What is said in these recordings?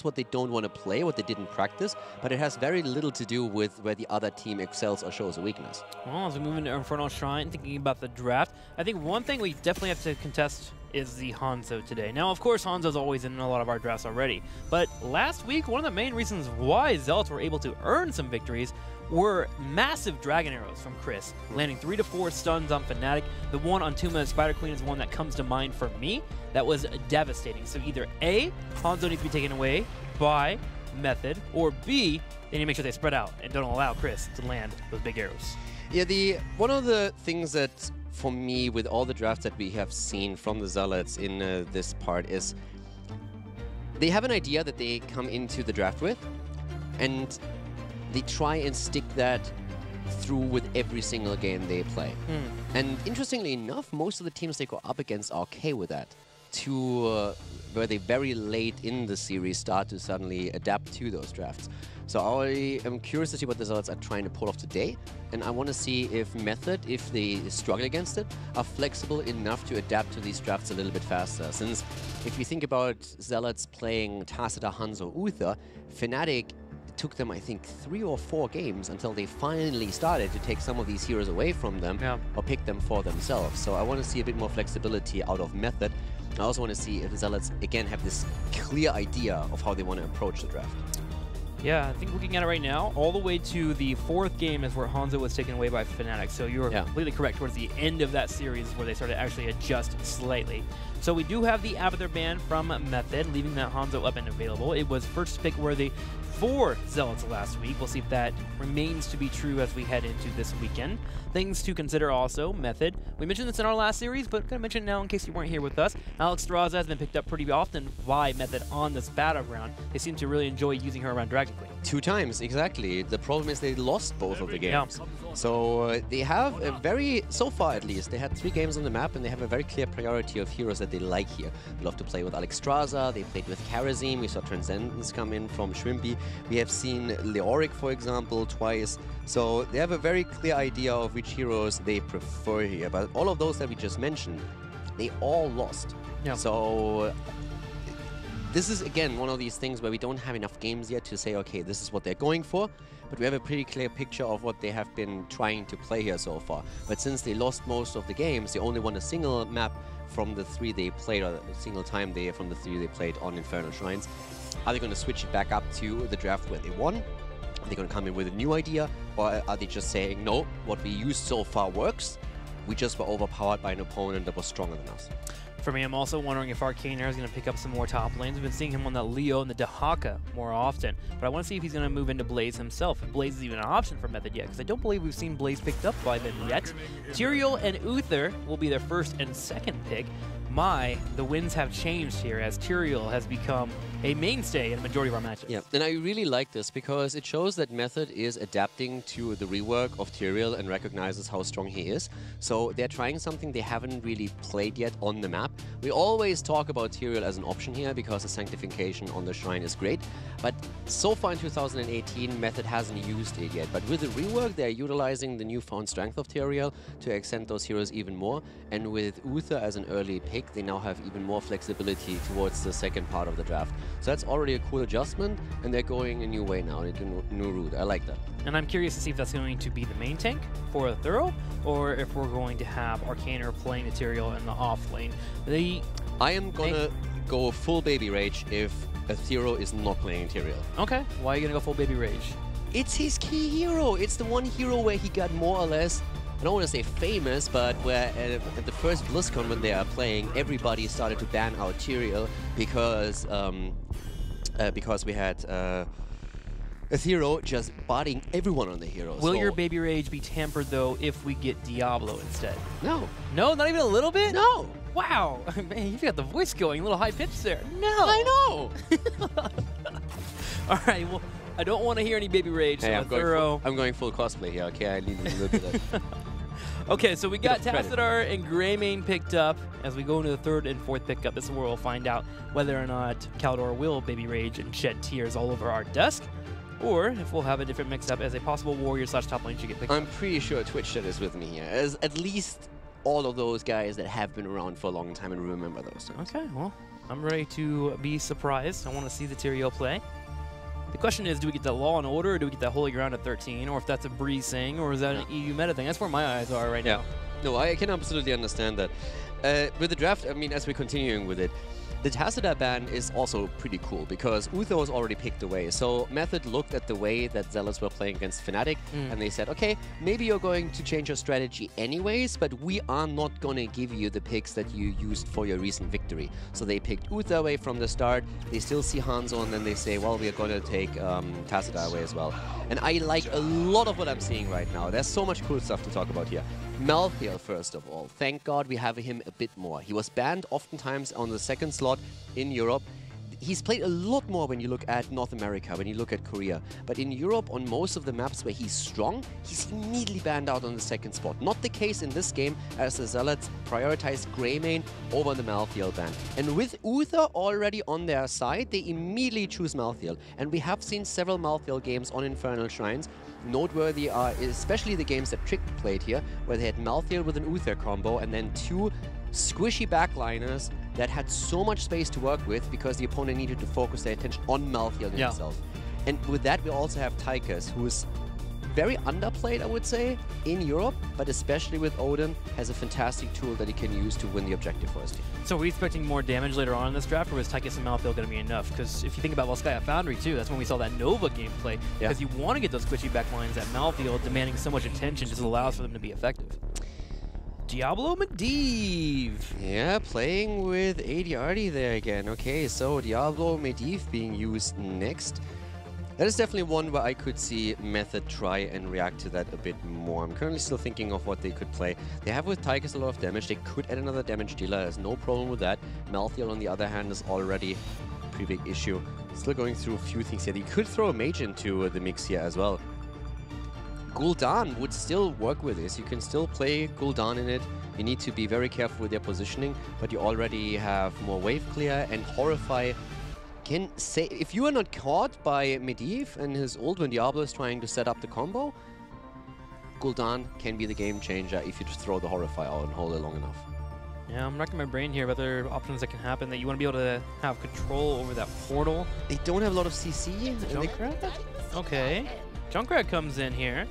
is what they don't want to play, what they didn't practice, but it has very little to do with where the other team excels or shows a weakness. Well, as we move into Infernal Shrine, thinking about the draft, I think one thing we definitely have to contest is the Hanzo today. Now, of course, Hanzo's always in a lot of our drafts already, but last week, one of the main reasons why Zealots were able to earn some victories were massive Dragon Arrows from Chris, landing 3 to 4 stuns on Fnatic. The one on Tuma and Spider Queen is one that comes to mind for me. That was devastating. So either A, Hanzo needs to be taken away by Method, or B, they need to make sure they spread out and don't allow Chris to land those big arrows. Yeah, one of the things that, for me, with all the drafts that we have seen from the Zealots in this part is they have an idea that they come into the draft with, and they try and stick that through with every single game they play. And interestingly enough, most of the teams they go up against are okay with that, to where they very late in the series start to suddenly adapt to those drafts. So I am curious to see what the Zealots are trying to pull off today, and I want to see if Method, if they struggle against it, are flexible enough to adapt to these drafts a little bit faster. Since if you think about Zealots playing Tassadar, Hanzo, Uther, Fnatic, it took them, I think, 3 or 4 games until they finally started to take some of these heroes away from them or pick them for themselves. So I want to see a bit more flexibility out of Method. I also want to see if the Zealots, again, have this clear idea of how they want to approach the draft. Yeah, I think looking at it right now, all the way to the 4th game is where Hanzo was taken away by Fnatic. So you were completely correct. Towards the end of that series is where they started to actually adjust slightly. So we do have the Abathur ban from Method, leaving that Hanzo up and available. It was first pick worthy for Zealots last week. We'll see if that remains to be true as we head into this weekend. Things to consider also, Method. We mentioned this in our last series, but I'm going to mention it now in case you weren't here with us. Alex Terraza has been picked up pretty often by Method on this battleground. They seem to really enjoy using her around Dragon Queen. 2 times, exactly. The problem is they lost both of the games. So they have a very, so far at least, they had 3 games on the map, and they have a very clear priority of heroes that they like here. They love to play with Alex Terraza, they played with Karazim, we saw Transcendence come in from Shrimpy. We have seen Leoric, for example, twice. So they have a very clear idea of which heroes they prefer here. But all of those that we just mentioned, they all lost. So this is, again, one of these things where we don't have enough games yet to say, okay, this is what they're going for. But we have a pretty clear picture of what they have been trying to play here so far. But since they lost most of the games, they only won a single map from the 3 they played, or a single time from the 3 they played on Infernal Shrines. Are they going to switch it back up to the draft where they won? Are they going to come in with a new idea? Or are they just saying, no, what we used so far works? We just were overpowered by an opponent that was stronger than us. For me, I'm also wondering if Arcaner is going to pick up some more top lanes. We've been seeing him on the Leo and the Dehaka more often, but I want to see if he's going to move into Blaze himself, if Blaze is even an option for Method yet, because I don't believe we've seen Blaze picked up by them yet. Tyrael and Uther will be their 1st and 2nd pick. The winds have changed here as Tyrael has become a mainstay in a majority of our matches. Yeah, and I really like this because it shows that Method is adapting to the rework of Tyrael and recognizes how strong he is. So they're trying something they haven't really played yet on the map. We always talk about Tyrael as an option here because the sanctification on the shrine is great, but so far in 2018 Method hasn't used it yet. But with the rework, they're utilizing the newfound strength of Tyrael to extend those heroes even more, and with Uther as an early pick, they now have even more flexibility towards the 2nd part of the draft. So that's already a cool adjustment, and they're going a new way now, into a new route. I like that. And I'm curious to see if that's going to be the main tank for a Thorough, or if we're going to have Arcaner playing Tyrael in the off lane. I am going to go full Baby Rage if a Thero is not playing Tyrael. Okay, why are you going to go full Baby Rage? It's his key hero. It's the one hero where he got more or less, I don't want to say famous, but where at the first BlizzCon when they are playing, everybody started to ban out Tyrael because we had Aethero just botting everyone on the heroes. Will your Baby Rage be tampered, though, if we get Diablo instead? No. No? Not even a little bit? No. Wow. Man, you've got the voice going. A little high-pitched there. No. I know. All right, well, I don't want to hear any Baby Rage. Hey, So I'm going full cosplay here, okay? I need a little bit of that. Okay, so we got Tassadar and Greymane picked up. As we go into the 3rd and 4th pickup, this is where we'll find out whether or not Kaldor will Baby Rage and shed tears all over our desk, or if we'll have a different mix-up as a possible warrior / top lane should get picked up. I'm pretty sure Twitch chat is with me here, as at least all of those guys that have been around for a long time and remember those times. Okay, well, I'm ready to be surprised. I want to see the Tyrael play. The question is, do we get that Law and Order, or do we get that Holy Ground at 13, or if that's a Breeze thing, or is that an EU meta thing? That's where my eyes are right now. No, I can absolutely understand that. With the draft, I mean, as we're continuing with it, the Tacita ban is also pretty cool because Uther was already picked away. So Method looked at the way that Zealots were playing against Fnatic and they said, okay, maybe you're going to change your strategy anyways, but we are not going to give you the picks that you used for your recent victory. So they picked Uther away from the start. They still see Hanzo and then they say, well, we are going to take Tacita away as well. And I like a lot of what I'm seeing right now. There's so much cool stuff to talk about here. Malthael, first of all. Thank God we have him a bit more. He was banned oftentimes on the second slot in Europe. He's played a lot more when you look at North America, when you look at Korea. But in Europe, on most of the maps where he's strong, he's immediately banned out on the second spot. Not the case in this game, as the Zealots prioritized Greymane over the Malthael ban. And with Uther already on their side, they immediately choose Malthael. And we have seen several Malthael games on Infernal Shrines. Noteworthy are especially the games that Trick played here, where they had Malthael with an Uther combo and then two squishy backliners that had so much space to work with because the opponent needed to focus their attention on Malthael himself. And with that, we also have Tychus, who is very underplayed, I would say, in Europe, but especially with Odin, has a fantastic tool that he can use to win the objective for his team. So are we expecting more damage later on in this draft, or was Tychus and Malthael going to be enough? Because if you think about Volskaya Foundry, too, that's when we saw that Nova gameplay. Because you want to get those squishy backlines at Malthael, demanding so much attention just allows for them to be effective. Diablo Medivh. Yeah, playing with ADRD there again. Okay, so Diablo Medivh being used next. That is definitely one where I could see Method try and react to that a bit more. I'm currently still thinking of what they could play. They have with Tychus a lot of damage. They could add another damage dealer. There's no problem with that. Malthael, on the other hand, is already a pretty big issue. Still going through a few things here. They could throw a mage into the mix here as well. Gul'dan would still work with this. You can still play Gul'dan in it. You need to be very careful with their positioning, but you already have more wave clear, and Horrify can say, if you are not caught by Medivh and his ult when Diablo is trying to set up the combo, Gul'dan can be the game changer if you just throw the Horrify out and hold it long enough. Yeah, I'm racking my brain here about other options that can happen, that you want to be able to have control over that portal. They don't have a lot of CC. Junkrat? Okay. Junkrat comes in here.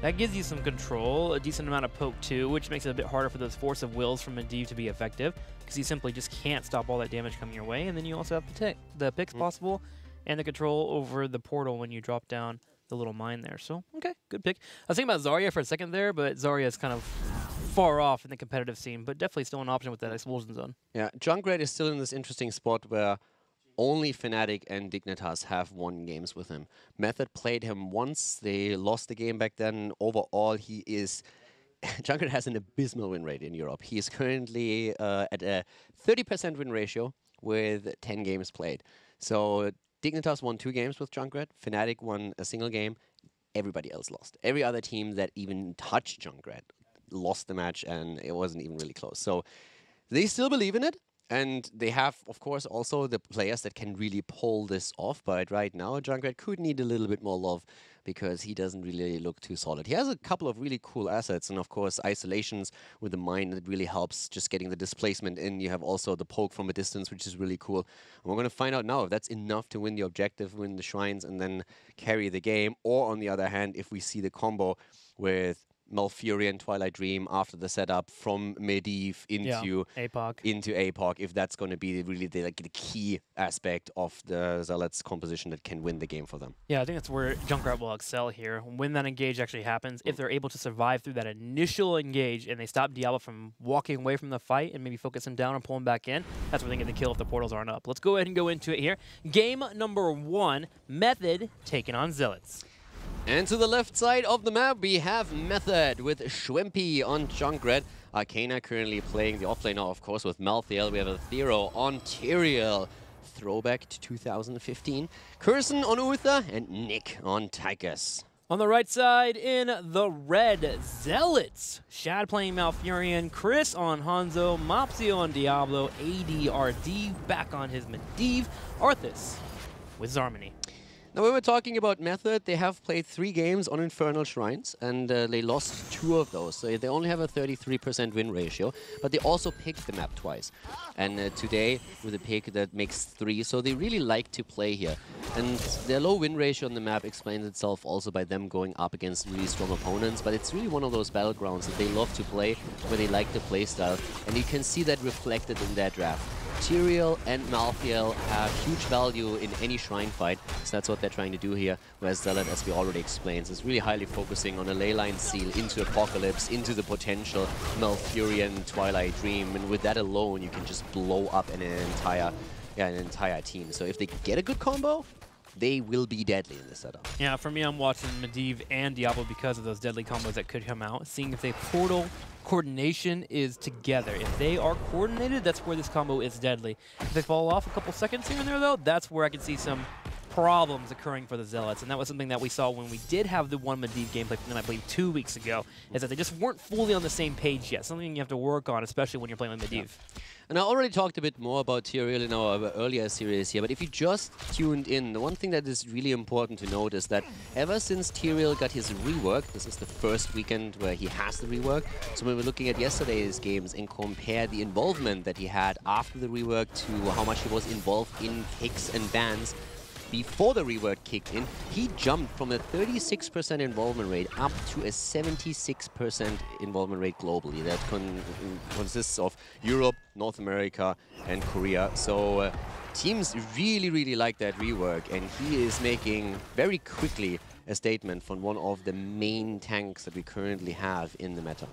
That gives you some control, a decent amount of poke too, which makes it a bit harder for those Force of Wills from Medivh to be effective, because you simply just can't stop all that damage coming your way. And then you also have the picks possible, and the control over the portal when you drop down the little mine there. So, okay, good pick. I was thinking about Zarya for a second there, but Zarya is kind of far off in the competitive scene, but definitely still an option with that explosion zone. Yeah, Junkrat is still in this interesting spot where only Fnatic and Dignitas have won games with him. Method played him once. They lost the game back then. Overall, he is... Junkrat has an abysmal win rate in Europe. He is currently at a 30% win ratio with 10 games played. So Dignitas won 2 games with Junkrat. Fnatic won a single game. Everybody else lost. Every other team that even touched Junkrat lost the match, and it wasn't even really close. So they still believe in it. And they have, of course, also the players that can really pull this off. But right now, Junkrat could need a little bit more love because he doesn't really look too solid. He has a couple of really cool assets. And, of course, isolations with the mine that really helps just getting the displacement in. You have also the poke from a distance, which is really cool. And we're going to find out now if that's enough to win the objective, win the shrines, and then carry the game. Or, on the other hand, if we see the combo with Malfurion, Twilight Dream after the setup from Medivh into APOC, if that's going to be really the key aspect of the Zealots composition that can win the game for them. Yeah, I think that's where Junkrat will excel here. When that engage actually happens, if they're able to survive through that initial engage and they stop Diablo from walking away from the fight and maybe focus him down and pull him back in, that's where they get the kill if the portals aren't up. Let's go ahead and go into it here. Game number 1, Method taking on Zealots. And to the left side of the map, we have Method with Schwempy on Junkrat. Arcana currently playing the offlane now, of course, with Malthael. We have a Thero on Tyrael. Throwback to 2015. Curson on Uther and Nick on Tychus. On the right side, in the red, Zealots. Shad playing Malfurion, Chris on Hanzo, Mopsy on Diablo, ADRD back on his Medivh, Arthas with Zarmany. Now, when we're talking about Method, they have played 3 games on Infernal Shrines, and they lost 2 of those. So they only have a 33% win ratio, but they also picked the map twice. And today, with a pick that makes 3, so they really like to play here. And their low win ratio on the map explains itself also by them going up against really strong opponents, but it's really one of those battlegrounds that they love to play, where they like the playstyle, and you can see that reflected in their draft. Tyrael and Malthael have huge value in any shrine fight, so that's what they're trying to do here, whereas Zealot, as we already explained, is really highly focusing on a leyline seal into Apocalypse, into the potential Malfurion Twilight Dream, and with that alone you can just blow up an entire team. So if they get a good combo, they will be deadly in this setup. Yeah, for me, I'm watching Medivh and Diablo because of those deadly combos that could come out, seeing if they portal coordination is together. If they are coordinated, that's where this combo is deadly. If they fall off a couple seconds here and there, though, that's where I can see some problems occurring for the Zealots, and that was something that we saw when we did have the one Medivh gameplay from them, I believe 2 weeks ago, is that they just weren't fully on the same page yet, something you have to work on, especially when you're playing with Medivh. Yeah. And I already talked a bit more about Tyrael in our earlier series here, but if you just tuned in, the one thing that is really important to note is that ever since Tyrael got his rework, this is the first weekend where he has the rework, so when we're looking at yesterday's games and compare the involvement that he had after the rework to how much he was involved in picks and bans, before the rework kicked in, he jumped from a 36% involvement rate up to a 76% involvement rate globally. That consists of Europe, North America, and Korea. So teams really, really like that rework, and he is making very quickly a statement from one of the main tanks that we currently have in the meta.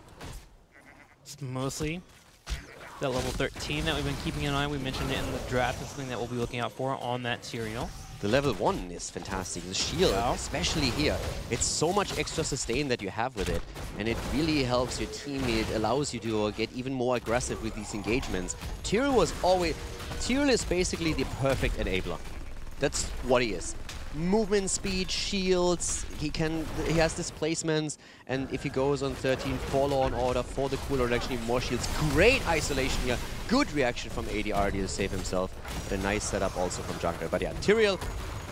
It's mostly that level 13 that we've been keeping an eye on. We mentioned it in the draft. It's something that we'll be looking out for on that Tyrael. The level 1 is fantastic. The shield, especially here, it's so much extra sustain that you have with it, and it really helps your team. It allows you to get even more aggressive with these engagements. Tyrael is basically the perfect enabler. That's what he is. Movement speed, shields, he has displacements, and if he goes on 13, Forlorn Order for the cooler, actually more shields. Great isolation here, good reaction from ADRD to save himself, but a nice setup also from Junker. But yeah, Tyrael,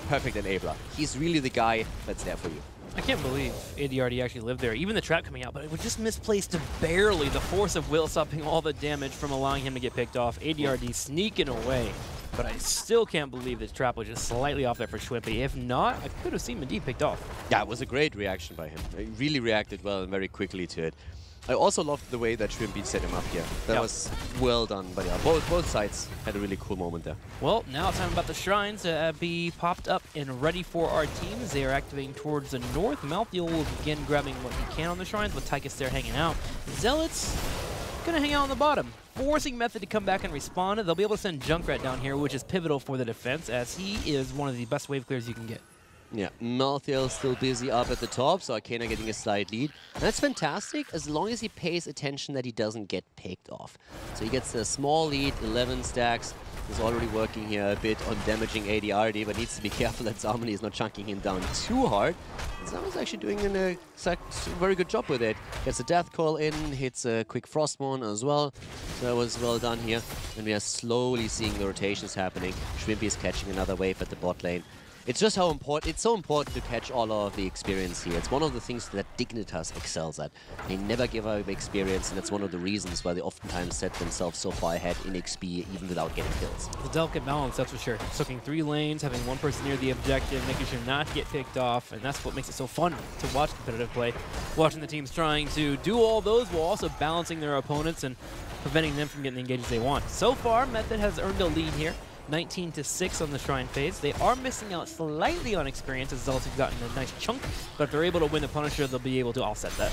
perfect enabler. He's really the guy that's there for you. I can't believe ADRD actually lived there. Even the trap coming out, but it was just misplaced barely. The force of will stopping all the damage from allowing him to get picked off. ADRD sneaking away. But I still can't believe this trap was just slightly off there for Schwimpy. If not, I could have seen Medivh picked off. Yeah, it was a great reaction by him. He really reacted well and very quickly to it. I also loved the way that Schwimpy set him up here. That was well done. But yeah, both sides had a really cool moment there. Well, now it's time about the shrines to be popped up and ready for our teams. They are activating towards the north. Malthael will begin grabbing what he can on the shrines, with Tychus there hanging out. Zealots gonna hang out on the bottom, forcing Method to come back and respond. They'll be able to send Junkrat down here, which is pivotal for the defense, as he is one of the best wave clears you can get. Yeah, Malthael still busy up at the top, so Arcana getting a slight lead. And that's fantastic, as long as he pays attention that he doesn't get picked off. So he gets a small lead, 11 stacks. He's already working here a bit on damaging ADRD, but needs to be careful that Zamani is not chunking him down too hard. Zamani's actually doing a very good job with it. Gets a Death Call in, hits a quick Frostmourne as well. So that was well done here. And we are slowly seeing the rotations happening. Schwimpy is catching another wave at the bot lane. It's just how important, it's so important to catch all of the experience here. It's one of the things that Dignitas excels at. They never give up experience, and that's one of the reasons why they oftentimes set themselves so far ahead in XP even without getting kills. It's a delicate balance, that's for sure. Soaking 3 lanes, having one person near the objective, making sure not to get picked off, and that's what makes it so fun to watch competitive play. Watching the teams trying to do all those while also balancing their opponents and preventing them from getting the engages they want. So far, Method has earned a lead here. 19-6 on the Shrine phase. They are missing out slightly on experience, as Zealots have gotten a nice chunk, but if they're able to win the Punisher, they'll be able to offset that.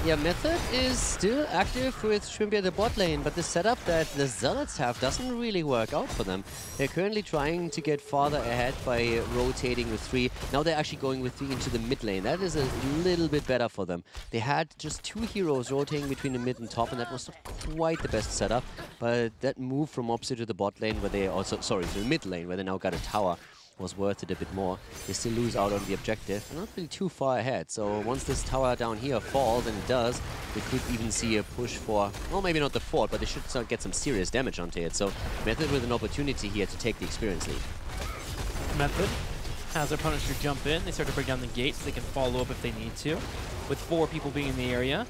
Yeah, Method is still active with Schwimpy at the bot lane, but the setup that the Zealots have doesn't really work out for them. They're currently trying to get farther ahead by rotating with 3. Now they're actually going with 3 into the mid lane. That is a little bit better for them. They had just 2 heroes rotating between the mid and top, and that was not quite the best setup, but that move from opposite to the bot lane, where they also, to the mid lane, where they now got a tower, was worth it a bit more. They still lose out on the objective. They're not really too far ahead, so once this tower down here falls, and it does, they could even see a push for, well, maybe not the fort, but they should start get some serious damage onto it. So Method with an opportunity here to take the experience lead. Method has their Punisher jump in. They start to break down the gate so they can follow up if they need to. With 4 people being in the area.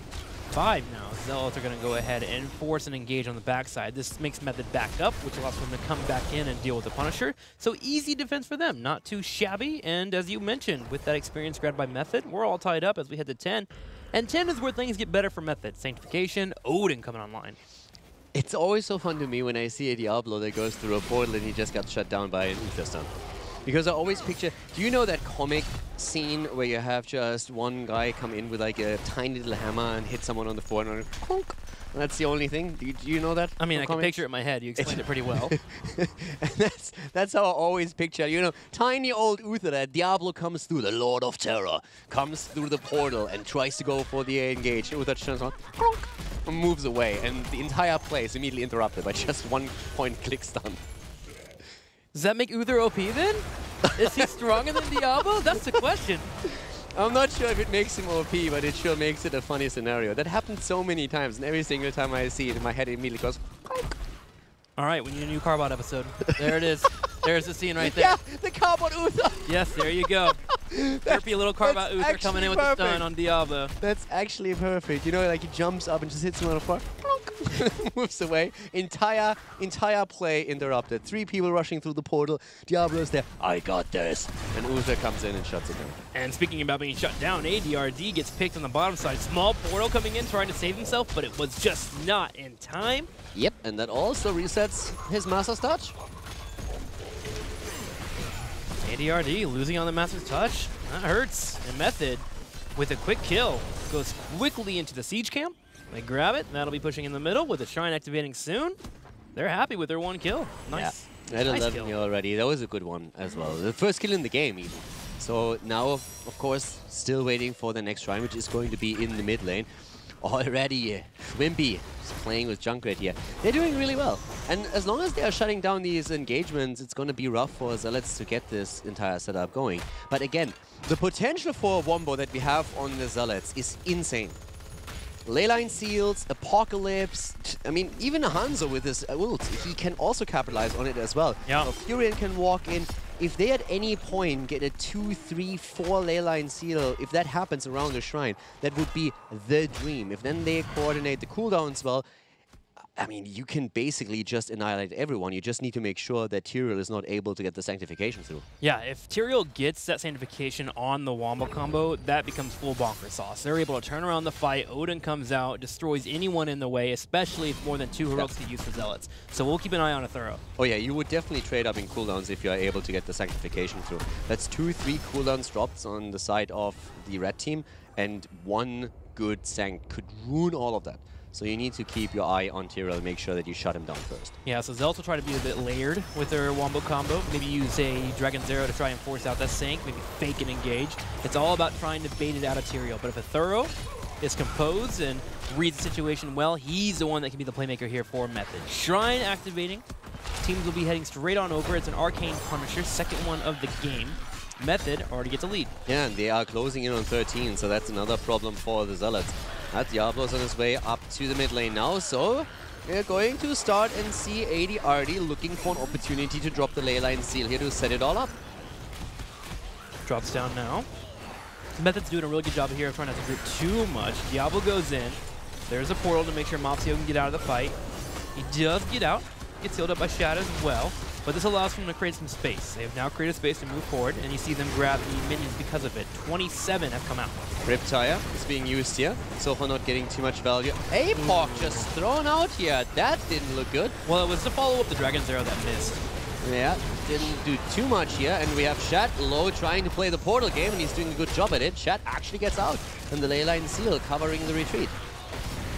5 now. Zealots are going to go ahead and force and engage on the backside. This makes Method back up, which allows them to come back in and deal with the Punisher. So easy defense for them, not too shabby. And as you mentioned, with that experience grabbed by Method, we're all tied up as we head to 10. And 10 is where things get better for Method. Sanctification, Odin coming online. It's always so fun to me when I see a Diablo that goes through a portal and he just got shut down by an Uther stun. Because I always picture, do you know that comic scene where you have just one guy come in with like a tiny little hammer and hit someone on the forehead and clunk? And that's the only thing? Do you know that? I mean, I can picture it in my head. You explained it pretty well. And that's how I always picture, you know, tiny old Uther, that Diablo comes through, the Lord of Terror, comes through the portal and tries to go for the engage. Uther turns on, clunk, and moves away, and the entire play is immediately interrupted by just one point click stun. Does that make Uther OP then? Is he stronger than Diablo? That's the question. I'm not sure if it makes him OP, but it sure makes it a funny scenario. That happens so many times, and every single time I see it, in my head immediately goes, clunk. All right, we need a new Carbot episode. There it is. There's the scene right there. Yeah, the Carbot Uther. Yes, there you go. Derpy little Carbot Uther coming in with the stun on Diablo. That's actually perfect. You know, like he jumps up and just hits him on the floor. Moves away. Entire play interrupted. 3 people rushing through the portal. Diablo's there. I got this. And Uther comes in and shuts it down. And speaking about being shut down, ADRD gets picked on the bottom side. Small portal coming in trying to save himself, but it was just not in time. Yep, and that also resets his Master's Touch. ADRD losing on the Master's Touch. That hurts. And Method, with a quick kill, goes quickly into the siege camp. They grab it, and that'll be pushing in the middle with the Shrine activating soon. They're happy with their 1 kill. Nice. Yeah, at nice 11 kill already. That was a good one as well. The first kill in the game, even. So now, of course, still waiting for the next Shrine, which is going to be in the mid lane. Already, Wimpy is playing with Junkrat here. They're doing really well. And as long as they are shutting down these engagements, it's going to be rough for Zealots to get this entire setup going. But again, the potential for a wombo that we have on the Zealots is insane. Leyline Seals, Apocalypse, I mean, even Hanzo with his ult, he can also capitalize on it as well. Yeah. So Furion can walk in. If they at any point get a 2, 3, 4 Leyline Seal, if that happens around the Shrine, that would be the dream. If then they coordinate the cooldowns well, I mean, you can basically just annihilate everyone. You just need to make sure that Tyrael is not able to get the Sanctification through. Yeah, if Tyrael gets that Sanctification on the Wombo combo, that becomes full bonker sauce. They're able to turn around the fight. Odin comes out, destroys anyone in the way, especially if more than 2 heroics get used for Zealots. So we'll keep an eye on a Thorough. Oh yeah, you would definitely trade up in cooldowns if you are able to get the Sanctification through. That's 2, 3 cooldowns dropped on the side of the red team, and 1 good Sanct could ruin all of that. So you need to keep your eye on Tyrael and make sure that you shut him down first. Yeah, so Zealots will try to be a bit layered with their Wombo combo. Maybe use a Dragon Zero to try and force out that Sanct, maybe fake and engage. It's all about trying to bait it out of Tyrael. But if a Thorough is composed and reads the situation well, he's the one that can be the playmaker here for Method. Shrine activating. Teams will be heading straight on over. It's an Arcane Punisher, second one of the game. Method already gets a lead. Yeah, and they are closing in on 13, so that's another problem for the Zealots. Diablo's on his way up to the mid lane now, so we're going to start and see ADRD looking for an opportunity to drop the Leyline Seal here to set it all up. Drops down now. Method's doing a really good job here of trying not to group too much. Diablo goes in. There's a portal to make sure Mopsio can get out of the fight. He does get out. Gets healed up by Shadow as well. But this allows them to create some space. They have now created space to move forward, and you see them grab the minions because of it. 27 have come out. Riptire is being used here, so far not getting too much value. Apoc just thrown out here. That didn't look good. Well, it was to follow up the Dragon Zero that missed. Yeah, didn't do too much here, and we have Shat low trying to play the portal game, and he's doing a good job at it. Shat actually gets out, and the Leyline Seal covering the retreat.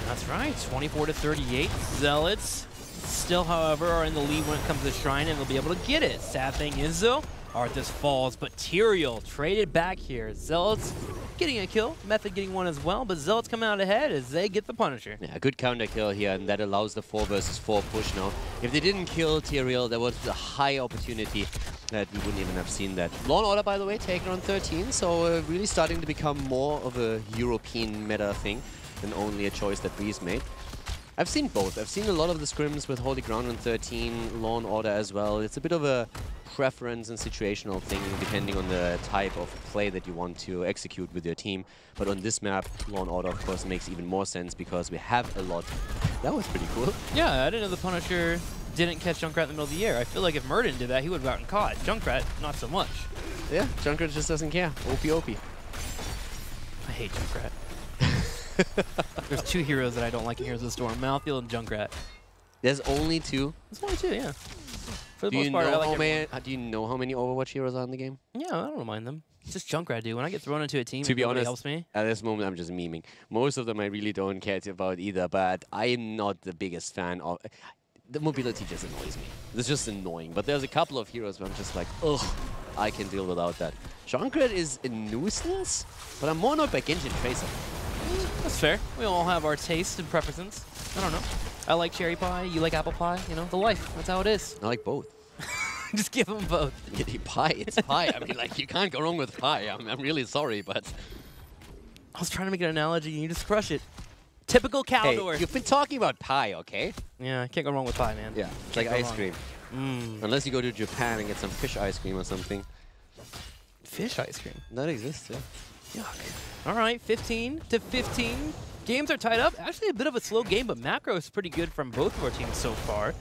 That's right, 24 to 38. Zealots still, however, are in the lead when it comes to the Shrine, and they'll be able to get it. Sad thing is, though, Arthas falls, but Tyrael traded back here. Zealots getting a kill, Method getting one as well, but Zealots come out ahead as they get the Punisher. Yeah, good counter kill here, and that allows the 4 versus 4 push now. If they didn't kill Tyrael, there was a high opportunity that we wouldn't even have seen that. Law & Order, by the way, taken on 13, so really starting to become more of a European meta thing than only a choice that Breeze made. I've seen both. I've seen a lot of the scrims with Holy Ground on 13, Law & Order as well. It's a bit of a preference and situational thing depending on the type of play that you want to execute with your team. But on this map, Law & Order, of course, makes even more sense because we have a lot. That was pretty cool. Yeah, I didn't know the Punisher didn't catch Junkrat in the middle of the air. I feel like if Murden did that, he would have gotten caught. Junkrat, not so much. Yeah, Junkrat just doesn't care. OP. I hate Junkrat. There's two heroes that I don't like in Heroes of the Storm, Malthael and Junkrat. There's only two? There's only two, yeah. For the most part, I like do you know how many Overwatch heroes are in the game? Yeah, I don't mind them. It's just Junkrat, dude. When I get thrown into a team, to be honest, helps me. At this moment, I'm just memeing. Most of them I really don't care about either, but I am not the biggest fan of... The mobility just annoys me. It's just annoying. But there's a couple of heroes where I'm just like, ugh, I can deal without that. Junkrat is a nuisance, but I'm more not back engine Tracer. That's fair. We all have our tastes and preferences. I don't know. I like cherry pie. You like apple pie. You know, the life. That's how it is. I like both. Just give them both. Pie, it's pie. I mean, like, you can't go wrong with pie. I'm really sorry, but... I was trying to make an analogy, and you just crush it. Typical Caldor. Hey, you've been talking about pie, okay? Yeah, can't go wrong with pie, man. Yeah, it's like ice cream. Unless you go to Japan and get some fish ice cream or something. Fish ice cream? That exists, yeah. Yuck. All right, 15-15. Games are tied up. Actually, a bit of a slow game, but macro is pretty good from both of our teams so far.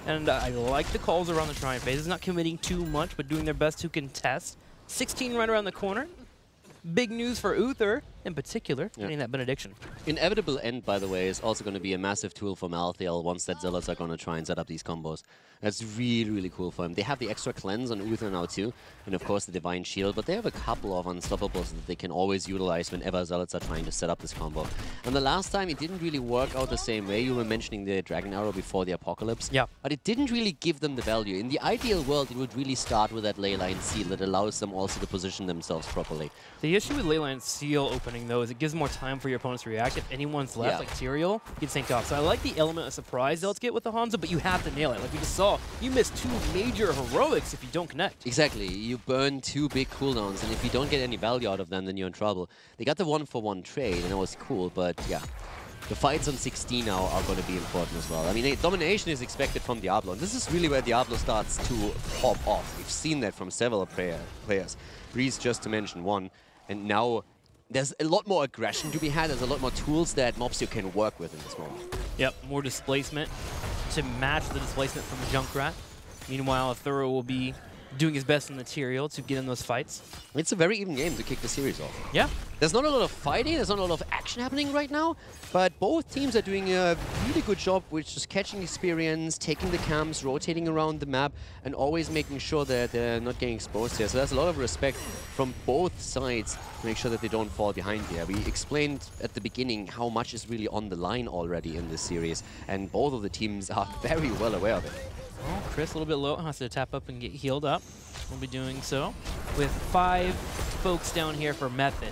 And I like the calls around the Shrine phases, not committing too much, but doing their best to contest. 16 right around the corner. Big news for Uther, in particular, getting that Benediction. Inevitable End, by the way, is also going to be a massive tool for Malthael once that Zealots are going to try and set up these combos. That's really, really cool for him. They have the extra cleanse on Uther now too, and of course the Divine Shield, but they have a couple of unstoppables that they can always utilize whenever Zealots are trying to set up this combo. And the last time it didn't really work out the same way. You were mentioning the Dragon Arrow before the Apocalypse. Yeah. But it didn't really give them the value. In the ideal world, it would really start with that Leyline Seal that allows them also to position themselves properly. The issue with Leyline Seal opening, though, is it gives more time for your opponents to react. If anyone's left, like Tyrael, you'd sync off. So I like the element of surprise Zealots get with the Hanzo, but you have to nail it. Like we just saw, you miss two major heroics if you don't connect. Exactly. You burn two big cooldowns, and if you don't get any value out of them, then you're in trouble. They got the 1-for-1 trade, and it was cool, but yeah. The fights on 16 now are going to be important as well. I mean, domination is expected from Diablo, and this is really where Diablo starts to pop off. We've seen that from several players. Reese, just to mention one, and now there's a lot more aggression to be had. There's a lot more tools that Mobstio can work with in this moment. Yep, more displacement to match the displacement from Junkrat. Meanwhile, Thuro will be doing his best in the Tyrael to get in those fights. It's a very even game to kick the series off. Yeah. There's not a lot of fighting, there's not a lot of action happening right now, but both teams are doing a really good job with just catching experience, taking the camps, rotating around the map, and always making sure that they're not getting exposed here. So there's a lot of respect from both sides to make sure that they don't fall behind here. We explained at the beginning how much is really on the line already in this series, and both of the teams are very well aware of it. Well, Chris a little bit low, has to tap up and get healed up. We'll be doing so with 5 folks down here for Method.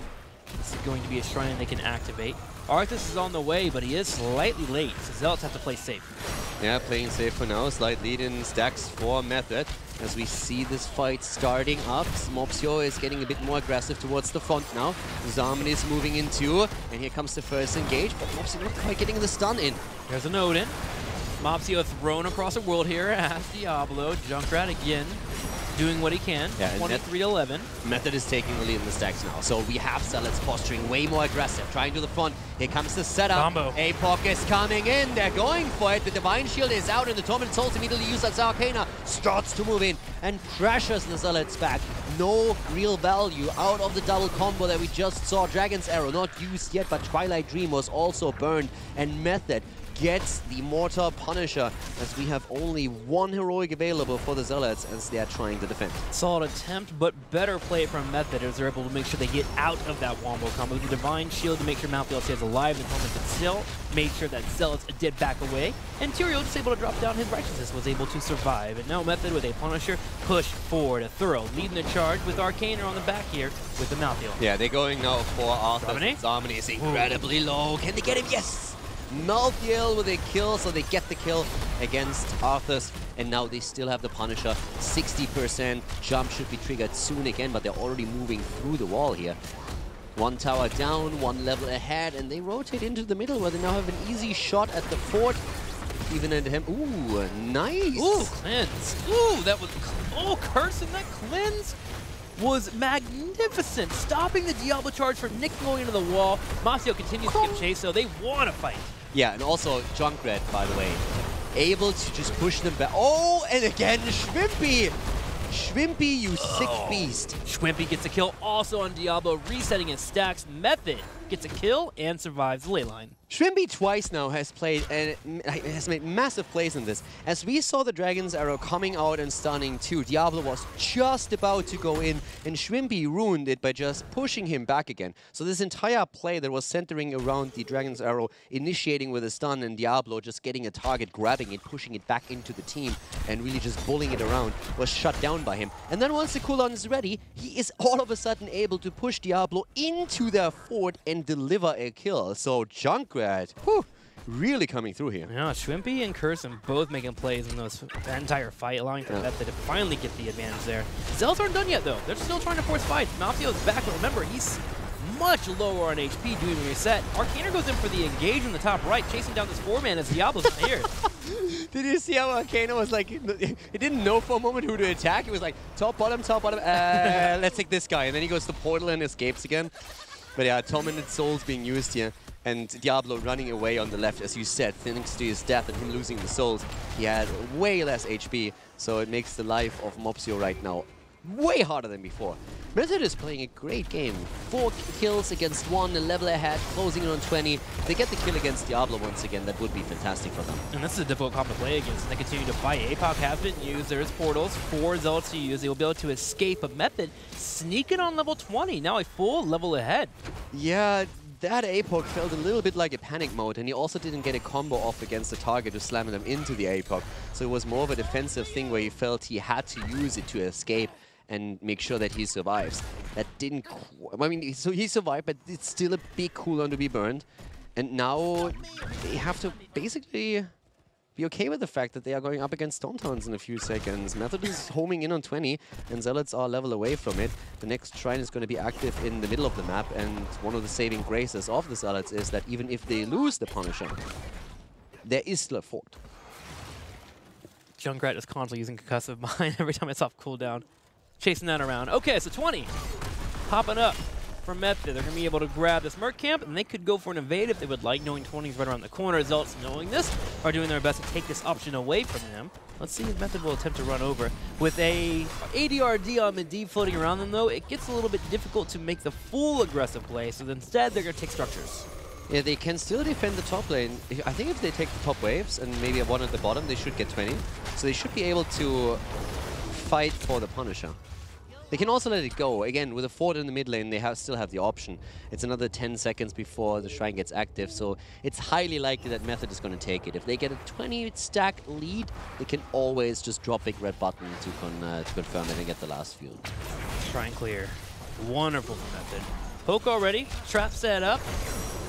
This is going to be a shrine they can activate. Arthas is on the way, but he is slightly late, so Zealots have to play safe. Yeah, playing safe for now. Slight lead in stacks for Method. As we see this fight starting up, Mobstio is getting a bit more aggressive towards the front now. Zaman is moving in too, and here comes the first engage, but Mobstio not quite getting the stun in. There's a node in. Mobstio thrown across the world here as Diablo. Junkrat again doing what he can. Yeah, 23-11. Method is taking the lead in the stacks now. So we have Zealots posturing way more aggressive, trying to the front. Here comes the setup. Combo. Apoc is coming in. They're going for it. The Divine Shield is out, and the Tormented Souls immediately use as Arcana. Starts to move in and pressures the Zealots back. No real value out of the double combo that we just saw. Dragon's Arrow not used yet, but Twilight Dream was also burned. And Method gets the Mortar Punisher, as we have only one heroic available for the Zealots as they are trying to defend. Solid attempt, but better play from Method as they're able to make sure they get out of that wombo combo. The Divine Shield to make sure Malthael stays alive and Tormented still made sure that Zealots did back away. And Tyrael just able to drop down his Righteousness, was able to survive. And now Method with a Punisher push forward. A Thuro leading the charge with Arcana on the back here with the Malthael. Yeah, they're going now for Arthas. Zamini is incredibly low. Can they get him? Yes! Malthael with a kill, so they get the kill against Arthas, and now they still have the Punisher. 60% jump should be triggered soon again, but they're already moving through the wall here. One tower down, one level ahead, and they rotate into the middle where they now have an easy shot at the fort. even into him. Ooh, nice. Ooh, cleanse. Ooh, that was, oh, cursing that cleanse was magnificent, stopping the Diablo charge from Nick going into the wall. Mopsio continues to give chase, so they want to fight. Yeah, and also Junkrat, by the way, able to just push them back. Oh, and again, Schwimpy! Schwimpy, you sick beast. Schwimpy gets a kill also on Diablo, resetting his stacks. Method gets a kill and survives the ley line. Schwimpy twice now has played and has made massive plays in this. As we saw the Dragon's Arrow coming out and stunning too, Diablo was just about to go in, and Schwimpy ruined it by just pushing him back again. So this entire play that was centering around the Dragon's Arrow, initiating with a stun, and Diablo just getting a target, grabbing it, pushing it back into the team, and really just bullying it around, was shut down by him. And then once the cooldown is ready, he is all of a sudden able to push Diablo into their fort and deliver a kill. So Junkrat, whew, really coming through here. Yeah, Schwimpy and Curson both making plays in that entire fight, allowing for Method to finally get the advantage there. Zealots aren't done yet, though. They're still trying to force fights. Mafio's back, but remember, he's much lower on HP doing the reset. Arcaner goes in for the engage in the top right, chasing down this 4-man as Diablo's not here. Did you see how Arcaner was like, he didn't know for a moment who to attack. He was like, top, bottom, let's take this guy. And then he goes to Portal and escapes again. But yeah, Tormented Souls being used here, and Diablo running away on the left, as you said, thanks to his death and him losing the souls. He had way less HP, so it makes the life of Mopsio right now way harder than before. Method is playing a great game. 4 kills against 1, a level ahead, closing in on 20. If they get the kill against Diablo once again, that would be fantastic for them. And this is a difficult comp to play against, and they continue to fight. APOC has been used. There's portals, 4 Zealots to use. They will be able to escape a Method, sneaking on level 20, now a full level ahead. Yeah, that APOC felt a little bit like a panic mode, and he also didn't get a combo off against the target to slam them into the APOC. So it was more of a defensive thing where he felt he had to use it to escape and make sure that he survives. That didn't... I mean, so he survived, but it's still a big cooldown to be burned. And now they have to basically be okay with the fact that they are going up against Stonetowns in a few seconds. Method is homing in on 20, and Zealots are a level away from it. The next shrine is going to be active in the middle of the map, and one of the saving graces of the Zealots is that even if they lose the Punisher, there is still a fort. Junkrat is constantly using Concussive Mine every time it's off cooldown. Chasing that around. Okay, so 20. Popping up for Method. They're going to be able to grab this Merc Camp, and they could go for an evade if they would like, knowing 20 is right around the corner. Zealots, knowing this, are doing their best to take this option away from them. Let's see if Method will attempt to run over. With a ADRD on Medivh floating around them, though, it gets a little bit difficult to make the full aggressive play, so instead they're going to take structures. Yeah, they can still defend the top lane. I think if they take the top waves and maybe one at the bottom, they should get 20. So they should be able to fight for the Punisher. They can also let it go. Again, with a fort in the mid lane, they still have the option. It's another 10 seconds before the shrine gets active, so it's highly likely that Method is going to take it. If they get a 20-stack lead, they can always just drop big red button to confirm it and get the last few. Shrine clear. Wonderful for Method. Poke already. Trap set up.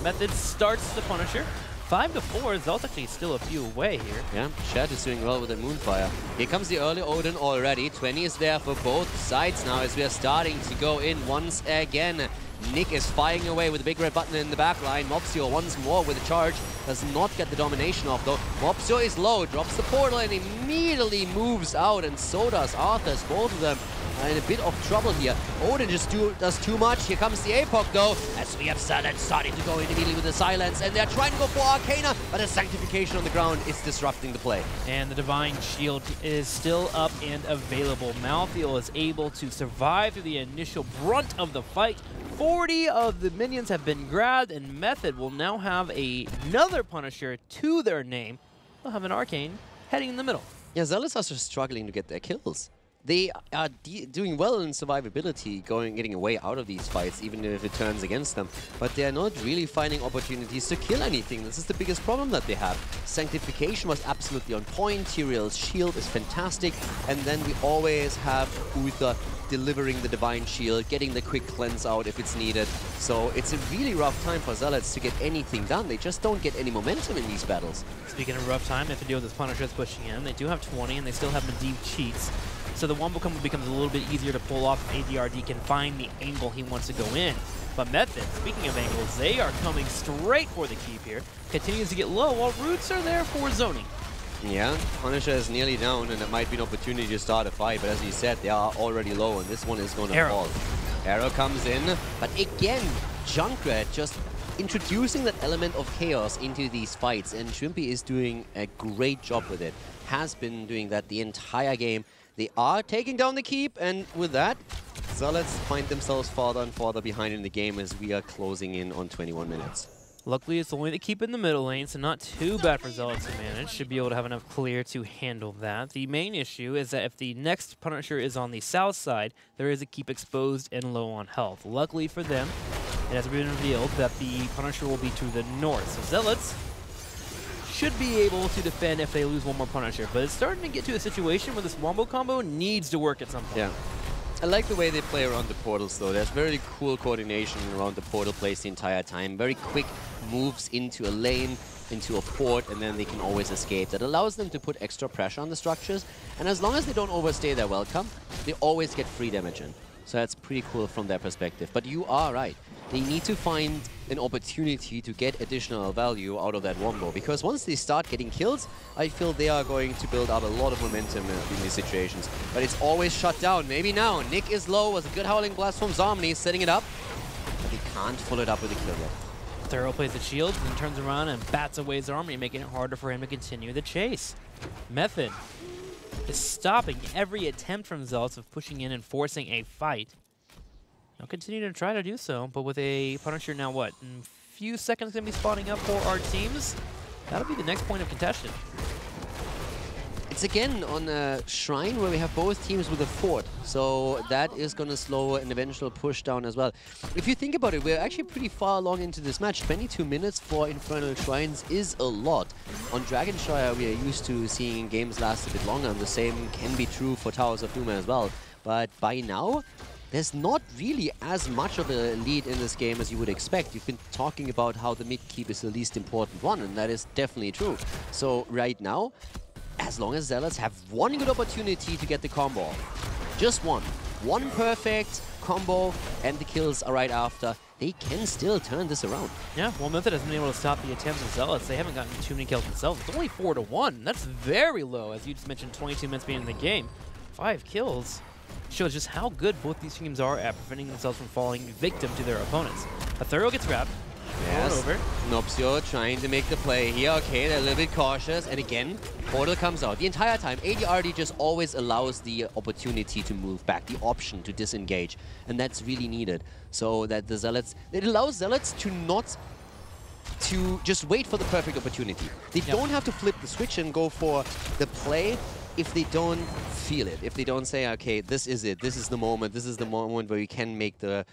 Method starts the Punisher. 5-4, Zealot's actually still a few away here. Yeah, Shed is doing well with the Moonfire. Here comes the early Odin already. 20 is there for both sides now as we are starting to go in once again. Nick is firing away with a big red button in the back line. Mopsio once more with a charge. Does not get the domination off though. Mopsio is low, drops the portal and immediately moves out, and so does Arthas. Both of them are in a bit of trouble here. Odin just does too much. Here comes the APOC though, as we have Zealots starting to go in immediately with the silence, and they're trying to go for Arcana, but the Sanctification on the ground is disrupting the play. And the Divine Shield is still up and available. Malthael is able to survive through the initial brunt of the fight. 40 of the minions have been grabbed, and Method will now have another Punisher to their name. They'll have an Arcane heading in the middle. Yeah, Zealots are just struggling to get their kills. They are doing well in survivability, getting away out of these fights, even if it turns against them. But they're not really finding opportunities to kill anything. This is the biggest problem that they have. Sanctification was absolutely on point. Tyrael's shield is fantastic. And then we always have Uther delivering the Divine Shield, getting the quick cleanse out if it's needed. So it's a really rough time for Zealots to get anything done. They just don't get any momentum in these battles. Speaking of rough time, they have to deal with this Punisher pushing in. They do have 20, and they still have Medivh cheats. So the Wombo combo becomes a little bit easier to pull off. ADRD can find the angle he wants to go in. But Method, speaking of angles, they are coming straight for the keep here. Continues to get low while Roots are there for zoning. Yeah, Punisher is nearly down, and it might be an opportunity to start a fight, but as you said, they are already low, and this one is going to fall. Arrow comes in, but again, Junkrat just introducing that element of chaos into these fights, and Shrimpy is doing a great job with it. Has been doing that the entire game. They are taking down the keep, and with that, Zealots find themselves farther and farther behind in the game as we are closing in on 21 minutes. Luckily, it's only the keep in the middle lane, so not too bad for Zealots to manage. Should be able to have enough clear to handle that. The main issue is that if the next Punisher is on the south side, there is a keep exposed and low on health. Luckily for them, it has been revealed that the Punisher will be to the north. So Zealots should be able to defend if they lose one more Punisher, but it's starting to get to a situation where this wombo combo needs to work at some point. Yeah. I like the way they play around the portals, though. There's very cool coordination around the portal plays the entire time. Very quick moves into a lane, into a fort, and then they can always escape. That allows them to put extra pressure on the structures, and as long as they don't overstay their welcome, they always get free damage in. So that's pretty cool from their perspective. But you are right. They need to find an opportunity to get additional value out of that wombo, because once they start getting kills, I feel they are going to build up a lot of momentum in these situations. But it's always shut down. Maybe now. Nick is low, was a good Howling Blast from Zomni, setting it up, but they can't follow it up with a kill yet. Thorough plays the shield, and turns around and bats away Zomni, making it harder for him to continue the chase. Method is stopping every attempt from Zealots of pushing in and forcing a fight. I'll continue to try to do so, but with a Punisher now, what, in a few seconds going to be spawning up for our teams, that'll be the next point of contention. It's again on a shrine where we have both teams with a fort, so that is going to slow an eventual push down as well. If you think about it, we're actually pretty far along into this match. 22 minutes for Infernal Shrines is a lot. On Dragonshire, we are used to seeing games last a bit longer, and the same can be true for Towers of Doom as well. But by now, there's not really as much of a lead in this game as you would expect. You've been talking about how the mid-keep is the least important one, and that is definitely true. So right now, as long as Zealots have one good opportunity to get the combo, just one perfect combo, and the kills are right after, they can still turn this around. Yeah, well, Method hasn't been able to stop the attempts of Zealots. They haven't gotten too many kills themselves. It's only 4-1. That's very low, as you just mentioned, 22 minutes being in the game. 5 kills. Shows just how good both these teams are at preventing themselves from falling victim to their opponents. A Thorough gets grabbed. Yes. Over. Nopsio trying to make the play here. Okay, they're a little bit cautious. And again, Portal comes out. The entire time, ADRD just always allows the opportunity to move back, the option to disengage. And that's really needed. So that the Zealots, it allows Zealots to not to just wait for the perfect opportunity. They don't have to flip the switch and go for the play if they don't feel it. If they don't say, okay, this is it. This is the moment where we can make the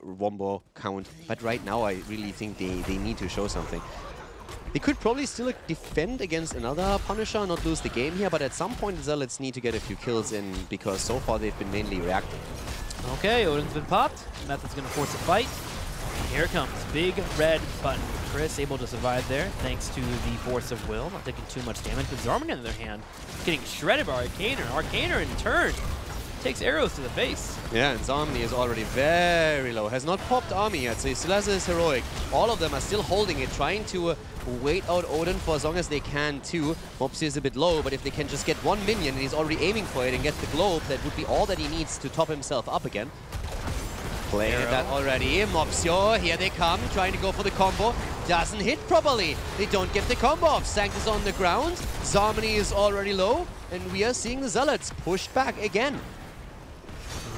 wombo count. But right now, I really think they need to show something. They could probably still defend against another Punisher, not lose the game here, but at some point, the Zealots need to get a few kills in, because so far they've been mainly reacting. Okay, Odin's been popped. Method's going to force a fight. Here it comes. Big red button. Chris able to survive there, thanks to the force of will. Not taking too much damage, but Zarman, on the other hand, getting shredded by Arcaner. Arcaner, in turn, takes arrows to the face. Yeah, and Zomni is already very low. Has not popped Army yet, so he still has his heroic. All of them are still holding it, trying to wait out Odin for as long as they can too. Mopsy is a bit low, but if they can just get one minion, and he's already aiming for it, and get the globe, that would be all that he needs to top himself up again. Playing that already. Mopsio, here they come, trying to go for the combo. Doesn't hit properly. They don't get the combo off. Sanctus on the ground. Zomni is already low, and we are seeing the Zealots pushed back again.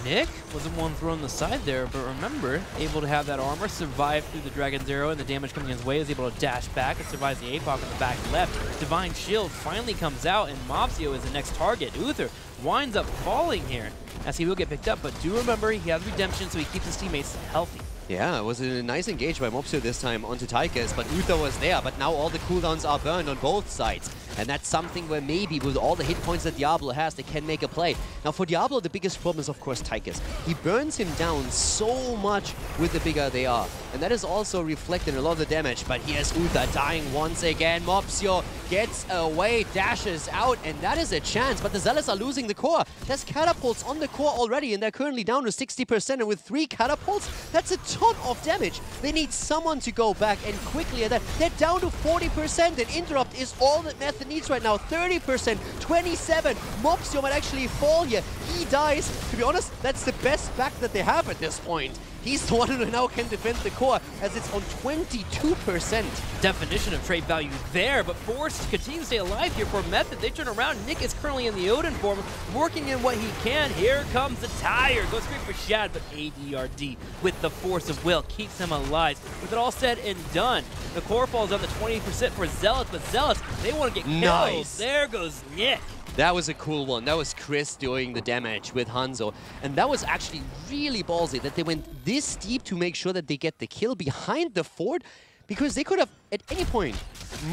Nick was the one thrown the side there, but remember, able to have that armor, survive through the Dragon's Arrow and the damage coming his way, is able to dash back and survives the APOC on the back left. Divine Shield finally comes out, and Mopsio is the next target. Uther winds up falling here, as he will get picked up, but do remember, he has redemption, so he keeps his teammates healthy. Yeah, it was a nice engage by Mopsio this time onto Tychus, but Uther was there, but now all the cooldowns are burned on both sides. And that's something where maybe with all the hit points that Diablo has, they can make a play. Now for Diablo, the biggest problem is of course Tychus. He burns him down so much with the bigger they are. And that is also reflected in a lot of the damage. But here's Uther dying once again. Mopsio gets away, dashes out, and that is a chance. But the Zealots are losing the core. There's catapults on the core already, and they're currently down to 60%. And with 3 catapults, that's a ton of damage. They need someone to go back and quickly at that. They're down to 40%, and Interrupt is all that Method the needs right now. 30%, 27. Mopsio might actually fall here. He dies. To be honest, that's the best back that they have at this point. He's the one who now can defend the core, as it's on 22%. Definition of trade value there, but forced to continue to stay alive here for Method. They turn around. Nick is currently in the Odin form, working in what he can. Here comes the tire. Goes straight for Shad, but ADRD with the force of will keeps him alive. With it all said and done, the core falls down to 20% for Zealots, but Zealots, they want to get killed. Nice. There goes Nick. That was a cool one. That was Chris doing the damage with Hanzo. And that was actually really ballsy that they went this deep to make sure that they get the kill behind the fort, because they could have, at any point,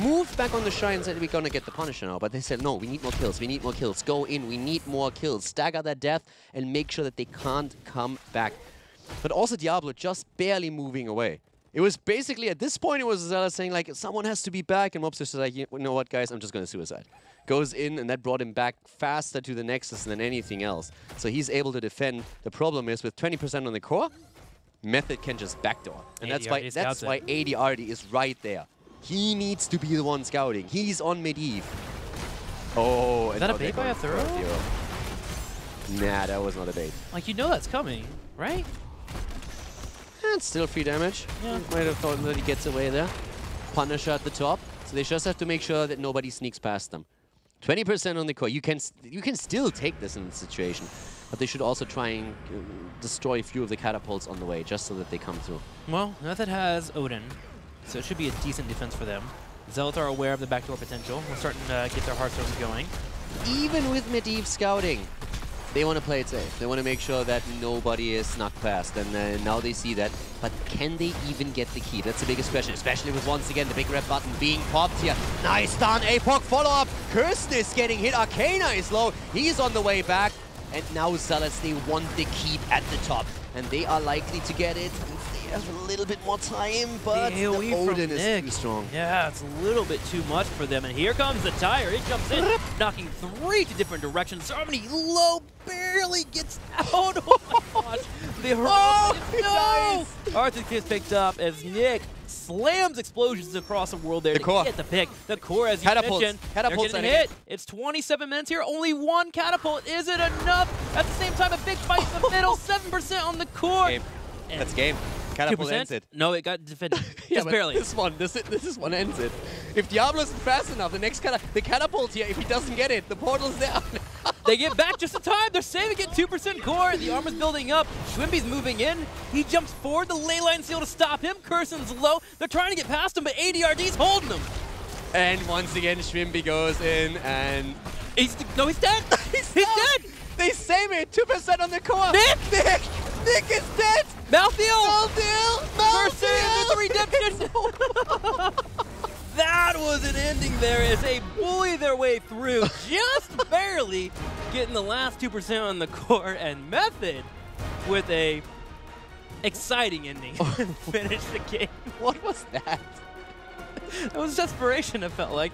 moved back on the Shy and said, we're going to get the Punisher now. But they said, no, we need more kills. We need more kills. Go in. We need more kills. Stagger that death and make sure that they can't come back. But also Diablo just barely moving away. It was basically, at this point, it was Zealot saying, like, someone has to be back. And Mobster said, like, you know what, guys, I'm just going to suicide. Goes in, and that brought him back faster to the Nexus than anything else. So he's able to defend. The problem is, with 20% on the core, Method can just backdoor. And that's why ADRD is right there. He needs to be the one scouting. He's on Medivh. Oh, is that a bait by a throw? Nah, that was not a bait. Like, you know that's coming, right? And still free damage. Yeah. Might have thought that he gets away there. Punisher at the top. So they just have to make sure that nobody sneaks past them. 20% on the core. You can still take this in the situation. But they should also try and destroy a few of the catapults on the way, just so that they come through. Well, Method has Odin, so it should be a decent defense for them. Zealots are aware of the backdoor potential. We're starting to get their Hearthstones going. Even with Medivh scouting, they want to play it safe. They want to make sure that nobody is snuck past, and now they see that. But can they even get the keep? That's the biggest question, especially with, once again, the big red button being popped here. Nice stun, APOC follow-up. Kirsten is getting hit. Arcana is low. He's on the way back. And now Zealots, they want the keep at the top. And they are likely to get it if they have a little bit more time, but the Odin is too strong. Yeah, it's a little bit too much for them. And here comes the tire. It jumps in, knocking 3 to different directions. Harmony low barely gets out. Oh my gosh. The no! Arthur gets picked up as Nick slams explosions across the world there. The core. Get the pick. The core, as you mentioned, catapults they're getting hit. It's 27 minutes here. Only 1 catapult. Is it enough? At the same time, a big fight in the middle. 7% on the core. Game. That's game. Catapult ends it. No, it got defended. Yeah, just barely. This one ends it. If Diablo isn't fast enough, the catapult here, if he doesn't get it, the portal's down. They get back just in time. They're saving it. 2% core. The armor's building up. Schwimby's moving in. He jumps forward. The ley line seal to stop him. Kirsten's low. They're trying to get past him, but ADRD's holding him. And once again, Schwimby goes in, and he's dead. He's dead. They save it. 2% on the core. Nick is dead. Malthiel. Malthiel. The redemption. That was an ending there as they bully their way through, just barely getting the last 2% on the core, and Method with a exciting ending to finish the game. What was that? It was desperation, it felt like.